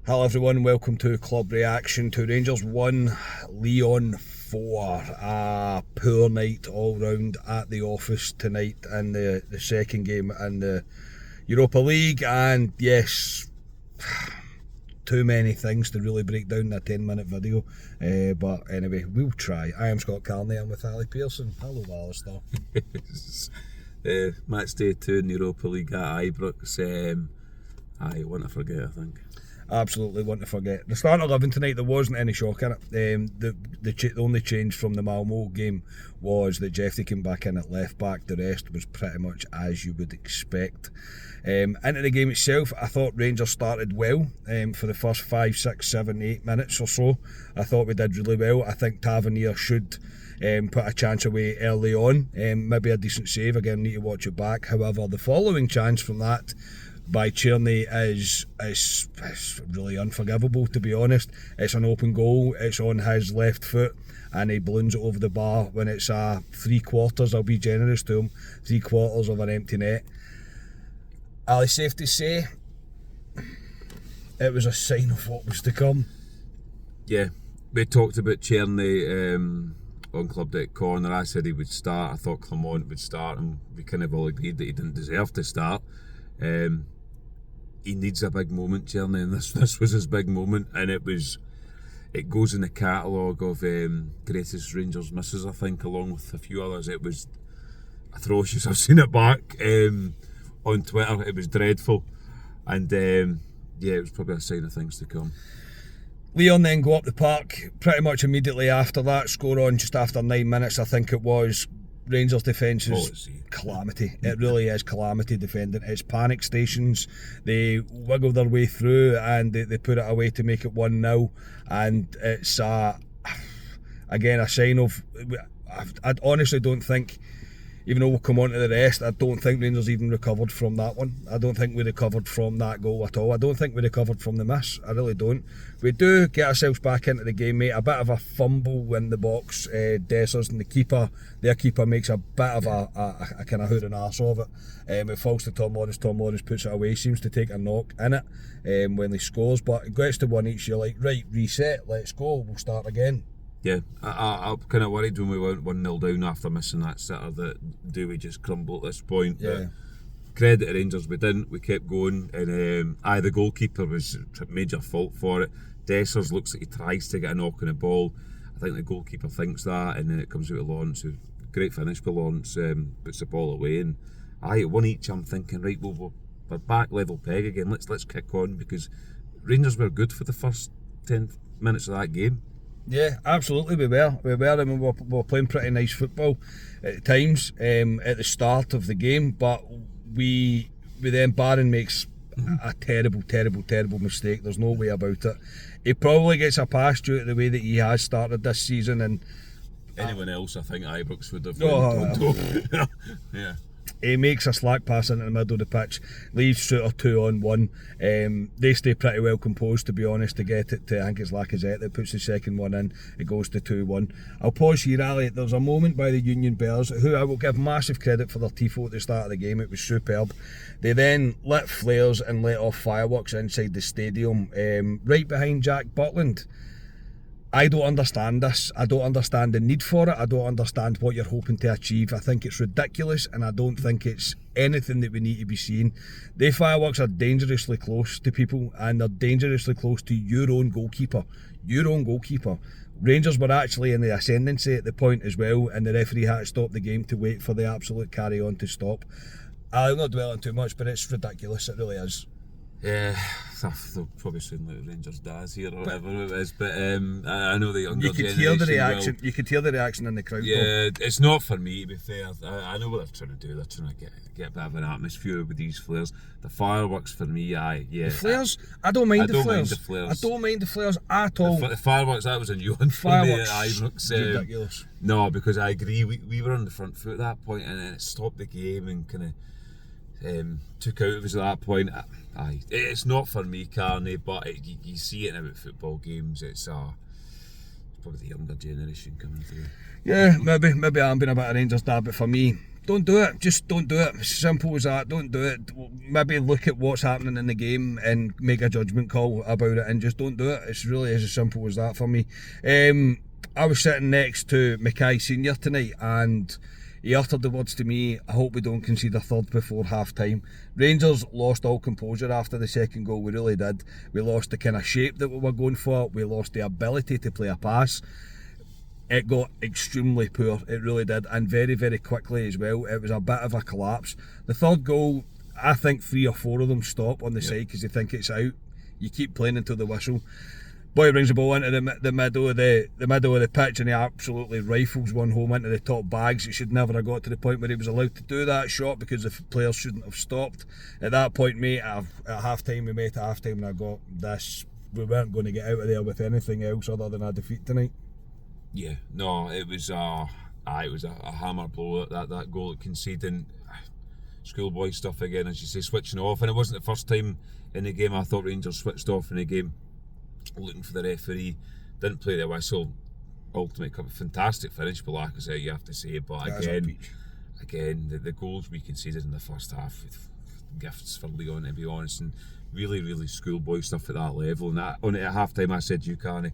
Hello everyone, welcome to Club Reaction to Rangers 1, Lyon 4. A poor night all round at the office tonight in the second game in the Europa League, and yes, too many things to really break down in a 10-minute video, but anyway, we'll try. I am Scott Carney, I'm with Ali Pearson. Hello Alistair. Match day 2 in the Europa League at Ibrox. I want to forget, I think. Absolutely want to forget. The start 11 tonight, there wasn't any shock in it. The only change from the Malmo game was that Jeffrey came back in at left back. The rest was pretty much as you would expect. Into the game itself, I thought Rangers started well for the first 5, 6, 7, 8 minutes or so. I thought we did really well. I think Tavernier should put a chance away early on. Maybe a decent save. Again, need to watch it back. However, the following chance from that by Tierney is really unforgivable, to be honest. It's an open goal, it's on his left foot, and he balloons it over the bar when it's three quarters, I'll be generous to him, 3/4 of an empty net. Ali, safe to say, it was a sign of what was to come. Yeah, we talked about Tierney on Club Deck Corner. I said he would start, I thought Clement would start, and we kind of all agreed that he didn't deserve to start. He needs a big moment, Tierney, and this was his big moment, and it goes in the catalogue of greatest Rangers misses, I think, along with a few others. It was atrocious. I've seen it back on Twitter. It was dreadful, and yeah, it was probably a sign of things to come. Lyon then go up the park pretty much immediately after that, score on just after 9 minutes, I think it was. Rangers defence is calamity. It really is calamity defending. It's panic stations. They wiggle their way through and they put it away to make it 1-0, and it's again a sign of, I honestly don't think, even though we'll come on to the rest, I don't think Rangers even recovered from that one. I don't think we recovered from that goal at all. I don't think we recovered from the miss. I really don't. We do get ourselves back into the game, mate. A bit of a fumble in the box. Dessers and their keeper makes a bit of a kind of hoot and arse of it. It falls to Tom Lawrence. Tom Lawrence puts it away. Seems to take a knock in it when he scores, but it gets to 1-1. You're like, right, reset, let's go, we'll start again. Yeah, I'm kind of worried when we went 1-0 down after missing that sitter that do we just crumble at this point. Yeah. But credit to Rangers, we didn't. We kept going, and the goalkeeper was a major fault for it. Dessers looks like he tries to get a knock on the ball. I think the goalkeeper thinks that, and then it comes out of Lawrence. Great finish by Lawrence, puts the ball away, and at 1 each. I'm thinking, right, well, we're back level peg again. Let's kick on, because Rangers were good for the first 10 minutes of that game. Yeah, absolutely, we were. I mean, we were playing pretty nice football at times at the start of the game, but we then Barron makes a terrible mistake. There's no way about it. He probably gets a pass due to the way that he has started this season, and anyone else, I think Ibrox would have went yeah. He makes a slack pass into the middle of the pitch, leaves Suter 2-on-1. They stay pretty well composed, to be honest, to get it to, I think it's Lacazette that puts the second one in. It goes to 2-1. I'll pause here, Ali. There's a moment by the Union Bears, who I will give massive credit for their tifo at the start of the game. It was superb. They then lit flares and let off fireworks inside the stadium, right behind Jack Butland. I don't understand this. I don't understand the need for it. I don't understand what you're hoping to achieve. I think it's ridiculous, and I don't think it's anything that we need to be seeing. The fireworks are dangerously close to people, and they're dangerously close to your own goalkeeper. Your own goalkeeper. Rangers were actually in the ascendancy at the point as well, and the referee had to stop the game to wait for the absolute carry on to stop. I'm not dwelling too much, but it's ridiculous. It really is. Yeah, they'll probably sound like Rangers Daz here or whatever it is, but I know the younger generation. You could hear the reaction in the crowd. Yeah, it's not for me, to be fair. I know what they're trying to do. They're trying to get a bit of an atmosphere with these flares. The fireworks for me, yeah. The flares? I don't mind the flares. I don't mind the flares at all. The fireworks, that was a new one for me at Ibrox. Ridiculous. No, because I agree. We were on the front foot at that point, and then it stopped the game and kind of took out of us at that point. It's not for me, Carney, but you see it now at football games. It's probably the younger generation coming through. Yeah, maybe I'm being a bit of Rangers dad, but for me, don't do it. Just don't do it. It's simple as that. Don't do it. Maybe look at what's happening in the game and make a judgment call about it, and just don't do it. It's really as simple as that for me. I was sitting next to Mackay Senior tonight, and he uttered the words to me, I hope we don't concede a third before half time. Rangers lost all composure after the second goal, we really did. We lost the kind of shape that we were going for, we lost the ability to play a pass. It got extremely poor, it really did, and very, very quickly as well. It was a bit of a collapse. The third goal, I think 3 or 4 of them stop on the side because they think it's out. You keep playing until the whistle. Boy brings the ball into the middle of the pitch, and he absolutely rifles one home into the top bags. It should never have got to the point where he was allowed to do that shot because the players shouldn't have stopped. At that point, mate, at half time, we met at half time, and I got this. We weren't going to get out of there with anything else other than a defeat tonight. Yeah, no, it was a hammer blow, that goal conceding. Schoolboy stuff again, as you say, switching off, and it wasn't the first time in the game I thought Rangers switched off in the game, looking for the referee, didn't play the whistle. Ultimate cup, fantastic finish, but like I said, you have to say, but again, the goals we conceded in the first half, gifts for Lyon, to be honest, and really, really schoolboy stuff at that level. And at half time I said, you can't.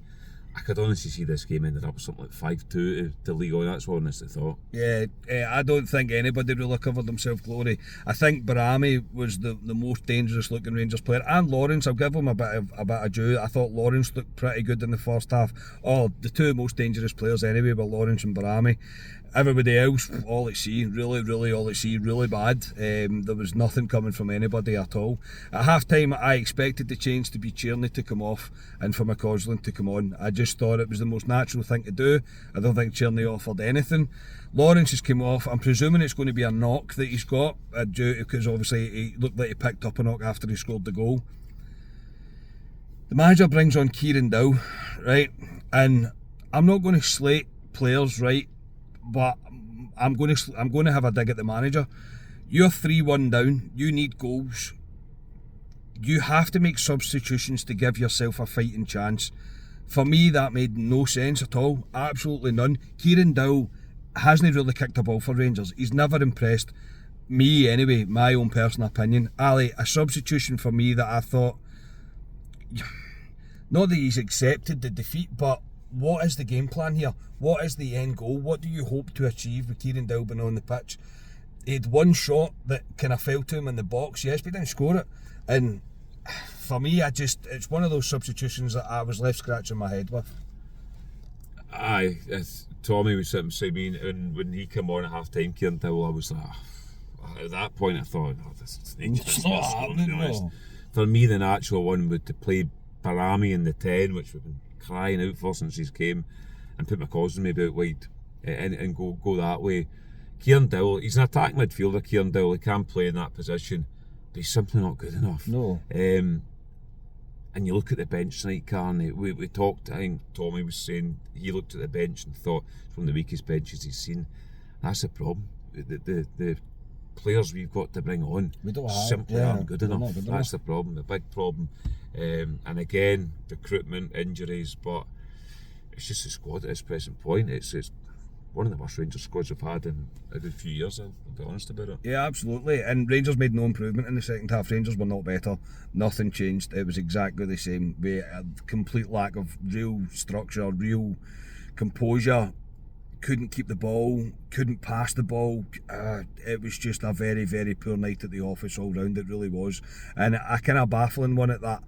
I could honestly see this game ended up something like 5-2 to Lyon. That's what I honestly thought. Yeah, I don't think anybody really covered themselves glory. I think Barami was the most dangerous looking Rangers player, and Lawrence. I'll give him a bit of due. I thought Lawrence looked pretty good in the first half. Oh, the 2 most dangerous players anyway were Lawrence and Barami. Everybody else, all at sea, really all at sea, really bad. There was nothing coming from anybody at all. At half time, I expected the change to be Tierney to come off and for McCausland to come on. I just thought it was the most natural thing to do. I don't think Tierney offered anything. Lawrence has come off. I'm presuming it's going to be a knock that he's got, because obviously he looked like he picked up a knock after he scored the goal. The manager brings on Kieran Dow, right? And I'm not going to slate players, right? But I'm going to have a dig at the manager. You're 3-1 down. You need goals. You have to make substitutions to give yourself a fighting chance. For me, that made no sense at all. Absolutely none. Kieran Dow hasn't really kicked a ball for Rangers. He's never impressed me anyway, my own personal opinion. Ali, a substitution for me that I thought, not that he's accepted the defeat, but what is the game plan here? What is the end goal? What do you hope to achieve with Kieran Dow being on the pitch? He had one shot that kind of fell to him in the box, yes, but he didn't score it. And for me, it's one of those substitutions that I was left scratching my head with. Aye, Tommy was sitting beside me, and when he came on at half time, Kieran Dow, I was like, at that point I thought, it's not happening, no. For me, the natural one would to play Barami in the 10, which we've been crying out for since he's came, and put McCausland maybe out wide and go that way. Kieran Dowell, he's an attack midfielder. Kieran Dowell, he can play in that position, but he's simply not good enough. No. And you look at the bench tonight, Carney. We talked. I think Tommy was saying he looked at the bench and thought it's one of the weakest benches he's seen. That's the problem. The players we've got to bring on simply aren't good enough. That's the problem, the big problem. And again, recruitment, injuries, but it's just the squad at this present point. It's one of the worst Rangers squads we've had in a good few years, I'll be honest about it. Yeah, absolutely. And Rangers made no improvement in the second half. Rangers were not better. Nothing changed. It was exactly the same. We had a complete lack of real structure, real composure. Couldn't keep the ball, couldn't pass the ball. It was just a very, very poor night at the office all round. It really was, and a kind of baffling one at that.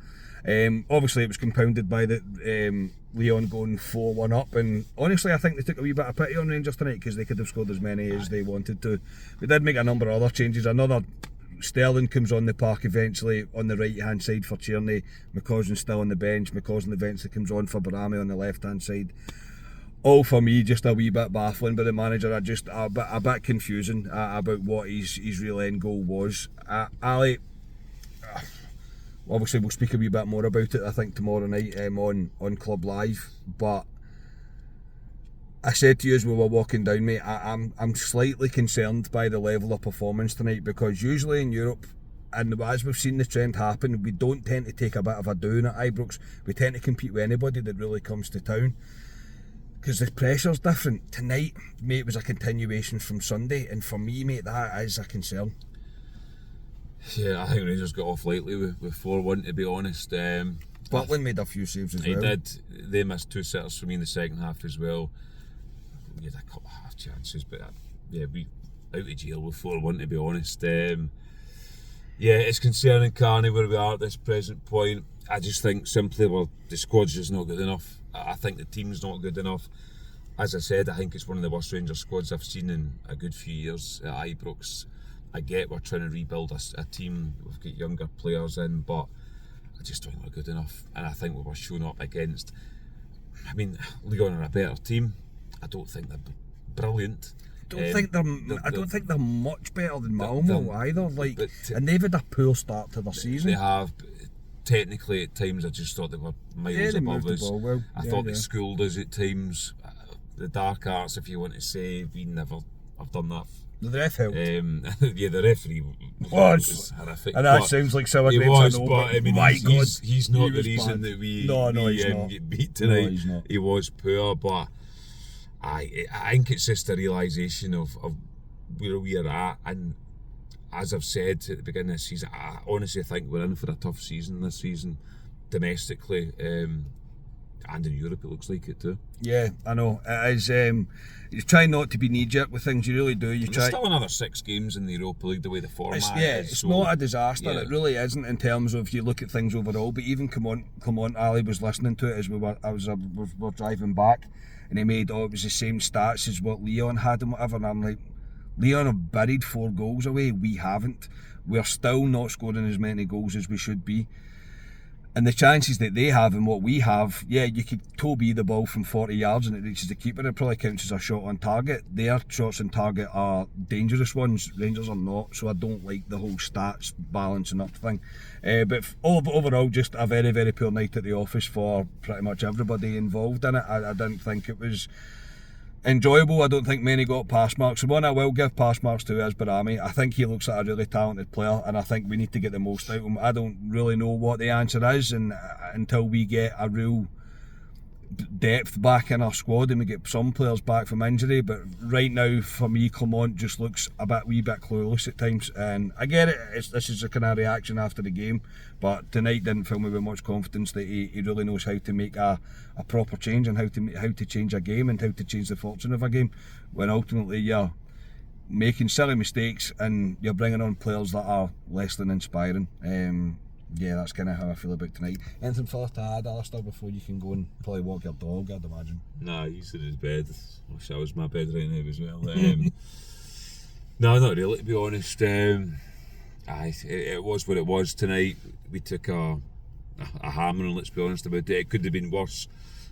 Obviously, it was compounded by the Lyon going 4-1 up, and honestly, I think they took a wee bit of pity on Rangers tonight because they could have scored as many as they wanted to. We did make a number of other changes. Another Sterling comes on the park eventually on the right hand side for Tierney. McCausland's still on the bench. McCausland eventually comes on for Barami on the left hand side. All for me, just a wee bit baffling by the manager. A bit confusing about what his real end goal was. Ali, obviously we'll speak a wee bit more about it I think tomorrow night on Club Live, but I said to you as we were walking down, mate, I'm slightly concerned by the level of performance tonight, because usually in Europe, and as we've seen the trend happen, we don't tend to take a bit of a down at Ibrox. We tend to compete with anybody that really comes to town. because the pressure's different. Tonight, mate, was a continuation from Sunday, and for me, mate, that is a concern. Yeah, I think Rangers got off lightly with 4-1, to be honest. Butland made a few saves as well. He did. They missed 2 sitters for me in the second half as well. We had a couple of half chances, but yeah, we out of jail with 4-1, to be honest. Yeah, it's concerning, Carney, where we are at this present point. I just think simply, well, the squad's just not good enough. I think the team's not good enough. As I said, I think it's one of the worst Rangers squads I've seen in a good few years at Ibrox. I get we're trying to rebuild a team, we've got younger players in, but I just don't think we're good enough. And I think we were shown up against, I mean, Lyon are a better team. I don't think they're brilliant. I don't think they're much better than Malmo either. And they've had a poor start to their season. They have. Technically, at times, I just thought they were miles above us. Well. I thought they schooled us at times. The dark arts, if you want to say, we never have done that. The ref helped. Yeah, the referee was horrific. And that sounds like sour grapes. He was, but I mean, he's not the reason bad. that we get beat tonight. No, he's not. He was poor, but I think it's just a realisation of where we are at. And as I've said at the beginning of the season, I honestly think we're in for a tough season this season, domestically. And in Europe, it looks like it too. Yeah, I know. It is. You try not to be knee-jerk with things. You really do. There's still another 6 games in the Europa League, the way the format is. It's not a disaster. Yeah. It really isn't in terms of you look at things overall. But even come on, Ali was listening to it as we were driving back, and he made it was the same stats as what Lyon had and whatever. And I'm like, Lyon have buried 4 goals away. We haven't. We're still not scoring as many goals as we should be. And the chances that they have and what we have, yeah, you could toe the ball from 40 yards and it reaches the keeper. It probably counts as a shot on target. Their shots on target are dangerous ones. Rangers are not, so I don't like the whole stats balancing up thing. But overall, just a very, very poor night at the office for pretty much everybody involved in it. I didn't think it was enjoyable. I don't think many got pass marks. The one I will give pass marks to is Barami. I think he looks like a really talented player, and I think we need to get the most out of him. I don't really know what the answer is, and until we get a real depth back in our squad and we get some players back from injury, but right now for me Clement just looks a wee bit clueless at times, and I get it, this is a kind of reaction after the game, but tonight didn't fill me with much confidence that he really knows how to make a proper change and how to change a game and how to change the fortune of a game, when ultimately you're making silly mistakes and you're bringing on players that are less than inspiring. Yeah, that's kind of how I feel about tonight. Anything further to add, Alistair, before you can go and probably walk your dog, I'd imagine? Nah, he's in his bed. I wish I was in my bed right now as well. No, not really, to be honest. It was what it was tonight. We took a hammering, let's be honest about it. It could have been worse.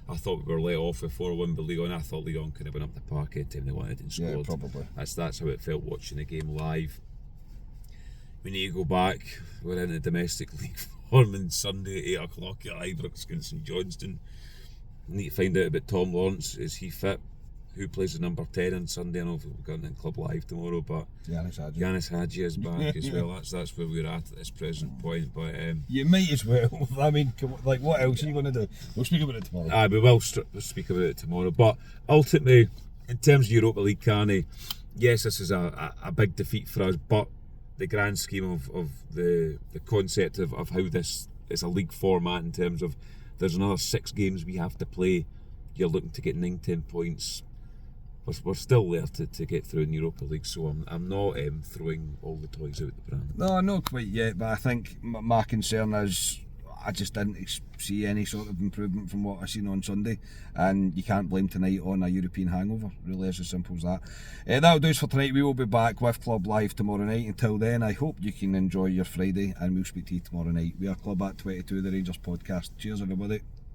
I thought we were let off with 4-1 by Lyon. I thought Lyon could have went up the park anytime they wanted and scored. Yeah, probably. That's how it felt watching the game live. We need to go back. We're in the domestic league form on Sunday at 8 o'clock at Ibrox against St Johnstone. We need to find out about Tom Lawrence. Is he fit? Who plays the number 10 on Sunday? I know we've got it in Club Live tomorrow, but Yanis Hadji is back as well. That's where we're at this present point. But you might as well. I mean, like, what else are you going to do? We'll speak about it tomorrow. We will speak about it tomorrow. But ultimately, in terms of Europa League, Carney, yes, this is a big defeat for us, but the grand scheme of the concept of how this is a league format, in terms of there's another 6 games we have to play, you're looking to get 9-10 points. We're still there to get through in Europa League, so I'm not throwing all the toys out the pram. No, not quite yet, but I think my concern is I just didn't see any sort of improvement from what I seen on Sunday, and you can't blame tonight on a European hangover. Really, is as simple as that. That'll do us for tonight. We will be back with Club Live tomorrow night. Until then, I hope you can enjoy your Friday, and we'll speak to you tomorrow night. We are Club at 22, the Rangers podcast. Cheers, everybody.